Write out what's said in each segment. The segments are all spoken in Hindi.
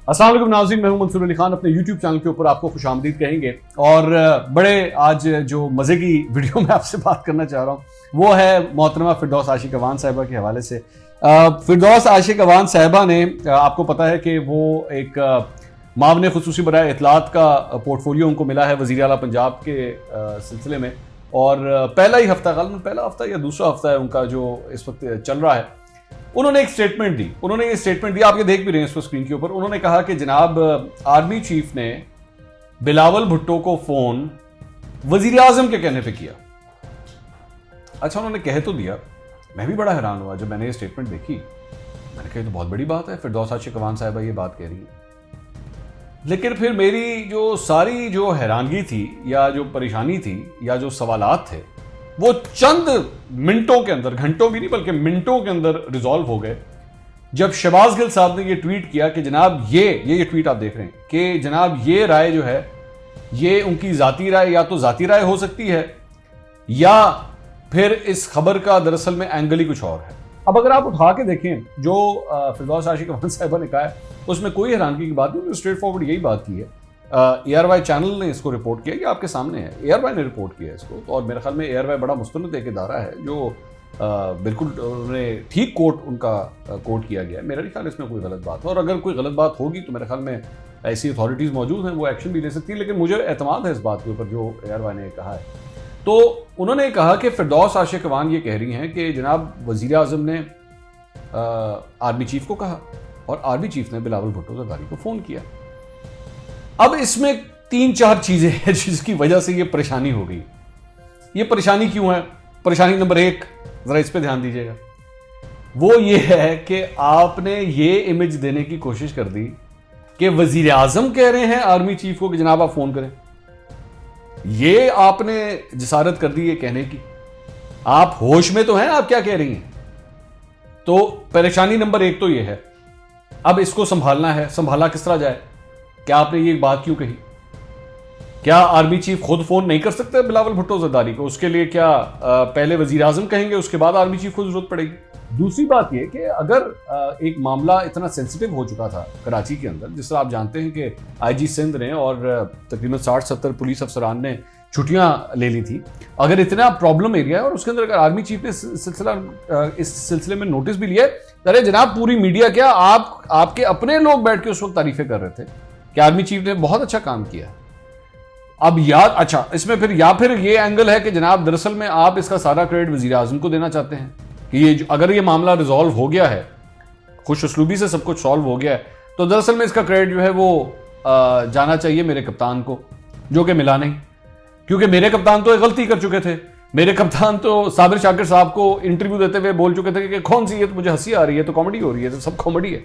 अस्सलाम वालेकुम नाज़रीन, मैं हूं मंसूर अली खान। अपने YouTube चैनल के ऊपर आपको खुशामदीद कहेंगे और बड़े आज जो मज़े की वीडियो में आपसे बात करना चाह रहा हूं वो है मोहतरमा फिरदौस आशिक अवान साहिबा के हवाले से। फिरदौस आशिक अवान साहिबा ने, आपको पता है कि वो एक मामले खुसूसी बराए इतलात का पोर्टफोलियो उनको मिला है वज़ीर आला पंजाब के सिलसिले में, और पहला ही हफ्ता, गलतन पहला हफ्ता या दूसरा हफ्ता है उनका जो इस वक्त चल रहा है। उन्होंने एक स्टेटमेंट दी, आप ये देख भी रहे हैं इस स्क्रीन के ऊपर। उन्होंने कहा कि जनाब आर्मी चीफ ने बिलावल भुट्टो को फोन वजीर आजम के कहने पे किया। अच्छा, उन्होंने कह तो दिया, मैं भी बड़ा हैरान हुआ जब मैंने ये स्टेटमेंट देखी। मैंने कहा तो बहुत बड़ी बात है, फिरदौस आशिक अवान साहिबा ये बात कह रही है। लेकिन फिर मेरी जो सारी जो हैरानगी थी या जो परेशानी थी या जो सवालात थे वो चंद मिनटों के अंदर, घंटों भी नहीं बल्कि मिनटों के अंदर रिजॉल्व हो गए जब शहबाज गिल साहब ने ये ट्वीट किया कि जनाब ये ट्वीट आप देख रहे हैं कि जनाब ये राय जो है ये उनकी जाती राय, या तो जाती राय हो सकती है या फिर इस खबर का दरअसल में एंगल ही कुछ और है। अब अगर आप उठा के देखें जो फिरदौस आशिक अवान साहिबा ने कहा है उसमें कोई हैरानगी की बात नहीं, स्ट्रेट फॉरवर्ड यही बात की है। ARY चैनल ने इसको रिपोर्ट किया, ये आपके सामने है, ARY ने रिपोर्ट किया इसको, और मेरे ख्याल में ARY बड़ा मुस्तनद एक इदारा है जो बिल्कुल उन्होंने ठीक कोट उनका कोट किया गया है। मेरा नहीं ख्याल इसमें कोई गलत बात है, और अगर कोई गलत बात होगी तो मेरे ख्याल में ऐसी अथॉरिटीज़ मौजूद हैं वो एक्शन भी ले सकती है। लेकिन मुझे एतमाद है इस बात के ऊपर जो ARY ने कहा है। तो उन्होंने कहा कि फिरदौस आशिक अवान ये कह रही हैं कि जनाब वज़ीर आज़म ने आर्मी चीफ को कहा और आर्मी चीफ ने बिलावल भुट्टो ज़रदारी को फ़ोन किया। अब इसमें 3-4 चीजें हैं जिसकी वजह से ये परेशानी हो गई। ये परेशानी क्यों है? परेशानी नंबर 1, जरा इस पे ध्यान दीजिएगा, वो ये है कि आपने ये इमेज देने की कोशिश कर दी कि वजीर आजम कह रहे हैं आर्मी चीफ को कि जनाब आप फोन करें। ये आपने जिसारत कर दी ये कहने की। आप होश में तो हैं आप क्या कह रही हैं? तो परेशानी नंबर 1 तो ये है। अब इसको संभालना है, संभाला किस तरह जाए? क्या आपने ये बात क्यों कही? क्या आर्मी चीफ खुद फोन नहीं कर सकते बिलावल भुट्टो ज़रदारी को? उसके लिए क्या पहले वजीर आजम कहेंगे उसके बाद आर्मी चीफ को जरूरत पड़ेगी? दूसरी बात यह कि अगर एक मामला इतना सेंसिटिव हो चुका था कराची के अंदर, जिस तरह आप जानते हैं कि IG सिंध ने और तकरीबन 60-70 पुलिस अफसरान ने छुट्टियां ले ली थी, अगर इतना प्रॉब्लम एरिया है और उसके अंदर अगर आर्मी चीफ ने इस सिलसिले में नोटिस भी लिया, अरे जनाब पूरी मीडिया क्या आपके अपने लोग बैठ के उस वक्त तारीफें कर रहे थे कि आर्मी चीफ ने बहुत अच्छा काम किया। अब अच्छा, इसमें फिर ये एंगल है कि जनाब दरअसल में आप इसका सारा क्रेडिट वजीर आजम को देना चाहते हैं कि अगर ये मामला रिजॉल्व हो गया है, खुश उसलूबी से सब कुछ सॉल्व हो गया है, तो दरअसल में इसका क्रेडिट जो है वो जाना चाहिए मेरे कप्तान को, जो कि मिला नहीं। क्योंकि मेरे कप्तान तो एक गलती कर चुके थे। मेरे कप्तान तो साबिर शाकिर साहब को इंटरव्यू देते हुए बोल चुके थे कि कौन सी, ये तो मुझे हंसी आ रही है, तो कॉमेडी हो रही है, तो सब कॉमेडी है।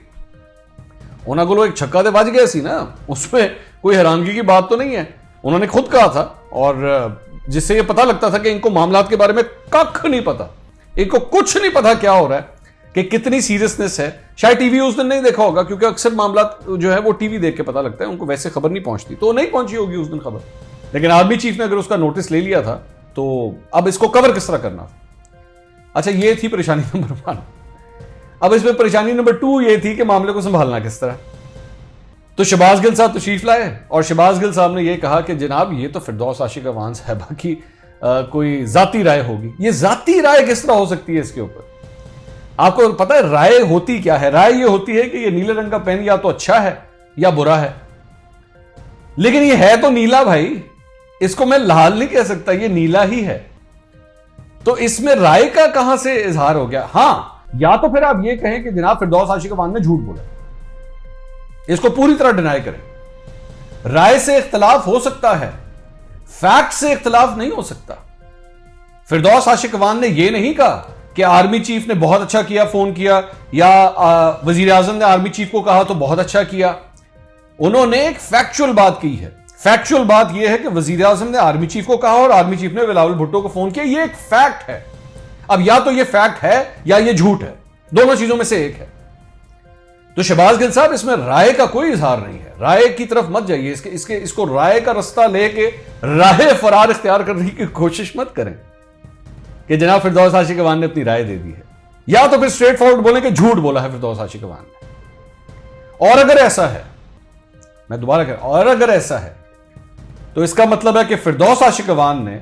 उन्होंने को एक छक्का दे बज गया सी ना, उसमें कोई हैरानगी की बात तो नहीं है। उन्होंने खुद कहा था, और जिससे ये पता लगता था कि इनको मामलात के बारे में कख नहीं पता, इनको कुछ नहीं पता क्या हो रहा है, कि कितनी सीरियसनेस है। शायद टीवी उस दिन नहीं देखा होगा, क्योंकि अक्सर मामलात जो है वो टीवी देख के पता लगता है, उनको वैसे खबर नहीं पहुंचती, तो नहीं पहुंची होगी उस दिन खबर। लेकिन आर्मी चीफ ने अगर उसका नोटिस ले लिया था तो अब इसको कवर किस तरह करना। अच्छा, ये थी परेशानी नंबर 1। अब इसमें परेशानी नंबर 2 ये थी कि मामले को संभालना किस तरह। तो शहबाज गिल साहब तशरीफ लाए और शहबाज गिल साहब ने यह कहा कि जनाब ये तो फिरदौस आशिक अवान साहिबा की कोई जाती राय होगी। ये जाती राय किस तरह हो सकती है? इसके ऊपर आपको पता है राय होती क्या है? राय ये होती है कि ये नीले रंग का पेन या तो अच्छा है या बुरा है, लेकिन ये है तो नीला भाई, इसको मैं लाल नहीं कह सकता, ये नीला ही है। तो इसमें राय का कहां से इजहार हो गया? हां, या तो फिर आप ये कहें कि जनाब फिरदौस आशिक अवान ने झूठ बोला, इसको पूरी तरह डिनाई करें। राय से इख्तलाफ हो सकता है, फैक्ट से इख्तलाफ नहीं हो सकता। फिरदौस आशिक अवान ने यह नहीं कहा कि आर्मी चीफ ने बहुत अच्छा किया, फोन किया, या वजीर आजम ने आर्मी चीफ को कहा तो बहुत अच्छा किया। उन्होंने एक फैक्चुअल बात की है। फैक्चुअल बात यह है कि वजीर आजम ने आर्मी चीफ को कहा और आर्मी चीफ ने बिलावल भुट्टो को फोन किया। यह एक फैक्ट है। अब या तो यह फैक्ट है या यह झूठ है, दोनों चीजों में से एक है। तो शहबाज गिल साहब इसमें राय का कोई इजहार नहीं है, राय की तरफ मत जाइए, इसको राय का रास्ता लेके राय फरार इख्तियार करने की कोशिश मत करें कि जनाब फिरदौस आशिक अवान ने अपनी राय दे दी है, या तो फिर स्ट्रेट फॉरवर्ड बोलें कि झूठ बोला है फिरदौस आशिक अवान ने। और अगर ऐसा है मैं दोबारा कह रहा हूं, और अगर ऐसा है तो इसका मतलब है कि फिरदौस आशिक अवान ने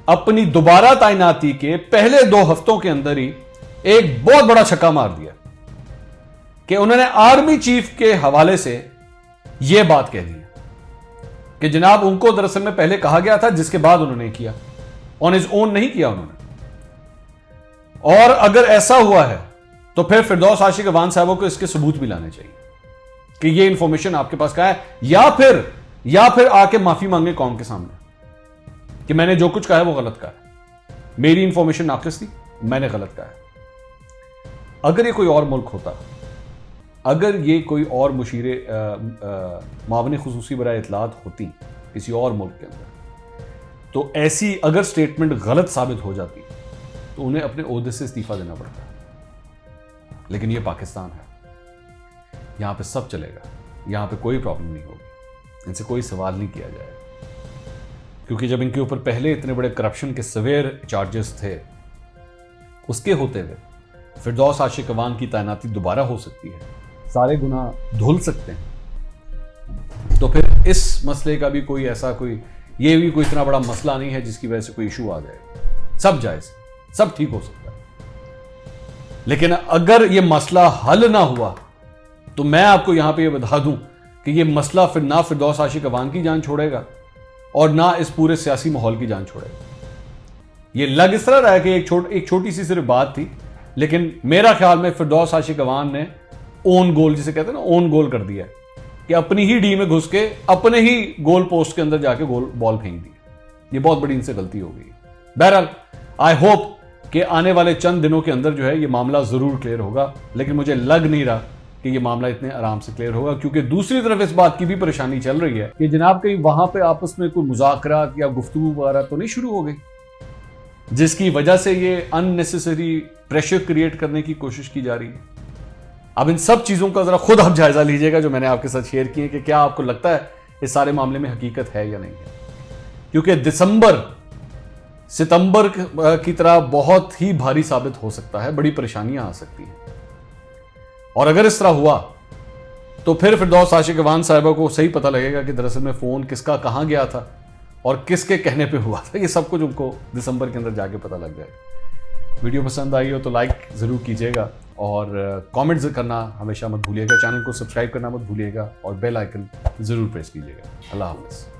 अपनी दोबारा तैनाती के पहले 2 हफ्तों के अंदर ही एक बहुत बड़ा छक्का मार दिया कि उन्होंने आर्मी चीफ के हवाले से यह बात कह दी कि जनाब उनको दरअसल में पहले कहा गया था, जिसके बाद उन्होंने किया, ऑन हिज ओन नहीं किया उन्होंने। और अगर ऐसा हुआ है तो फिर फिरदौस आशिक अवान साहबों को इसके सबूत भी लाने चाहिए कि ये इंफॉर्मेशन आपके पास कहां है, या फिर आके माफी मांगे कौम के सामने कि मैंने जो कुछ कहा है वो गलत कहा है, मेरी इंफॉर्मेशन नाकिस थी, मैंने गलत कहा है। अगर ये कोई और मुल्क होता, अगर ये कोई और मुशीरे मावने खुसूसी बराए इतलात होती किसी और मुल्क के अंदर, तो ऐसी अगर स्टेटमेंट गलत साबित हो जाती तो उन्हें अपने ओहदे से इस्तीफा देना पड़ता। लेकिन ये पाकिस्तान है, यहां पे सब चलेगा, यहां पे कोई प्रॉब्लम नहीं होगी, इनसे कोई सवाल नहीं किया जाएगा, क्योंकि जब इनके ऊपर पहले इतने बड़े करप्शन के सवेर चार्जेस थे, उसके होते हुए फिरदौस आशिक अवान की तैनाती दोबारा हो सकती है, सारे गुनाह धुल सकते हैं, तो फिर इस मसले का भी कोई ऐसा कोई ये भी कोई इतना बड़ा मसला नहीं है जिसकी वजह से कोई इशू आ जाए। सब जायज, सब ठीक हो सकता है। लेकिन अगर ये मसला हल ना हुआ तो मैं आपको यहां पे ये बता दूं कि ये मसला फिर ना फिरदौस आशिक अवान की जान छोड़ेगा और ना इस पूरे सियासी माहौल की जान छोड़ेगा। ये लग इस तरह रहा है कि एक छोटी सी सिर्फ बात थी, लेकिन मेरा ख्याल में फिरदौस आशिक अवान ने ओन गोल, जिसे कहते हैं ना, ओन गोल कर दिया कि अपनी ही डी में घुस के अपने ही गोल पोस्ट के अंदर जाके गोल बॉल फेंक दी। ये बहुत बड़ी इनसे गलती हो गई। बहरहाल आई होप कि आने वाले चंद दिनों के अंदर जो है ये मामला जरूर क्लियर होगा, लेकिन मुझे लग नहीं रहा कि ये मामला इतने आराम से क्लियर होगा, क्योंकि दूसरी तरफ इस बात की भी परेशानी चल रही है कि जनाब कहीं वहां पे आपस में कोई मुज़ाकरात या गुफ्तगू वगैरह तो नहीं शुरू हो गई, जिसकी वजह से ये अननेसेसरी प्रेशर क्रिएट करने की कोशिश की जा रही है। अब इन सब चीजों का जरा खुद आप जायजा लीजिएगा जो मैंने आपके साथ शेयर किए, कि क्या आपको लगता है इस सारे मामले में हकीकत है या नहीं है, क्योंकि सितंबर की तरह बहुत ही भारी साबित हो सकता है, बड़ी परेशानियां आ सकती हैं। और अगर इस तरह हुआ तो फिर फिरदौस आशिक अवान साहिबा को सही पता लगेगा कि दरअसल में फोन किसका कहां गया था और किसके कहने पे हुआ था। ये सब कुछ उनको दिसंबर के अंदर जाके पता लग जाएगा। वीडियो पसंद आई हो तो लाइक जरूर कीजिएगा और कमेंट्स करना हमेशा मत भूलिएगा, चैनल को सब्सक्राइब करना मत भूलिएगा और बेल आइकन जरूर प्रेस कीजिएगा। अल्लाह हाफ़िज़।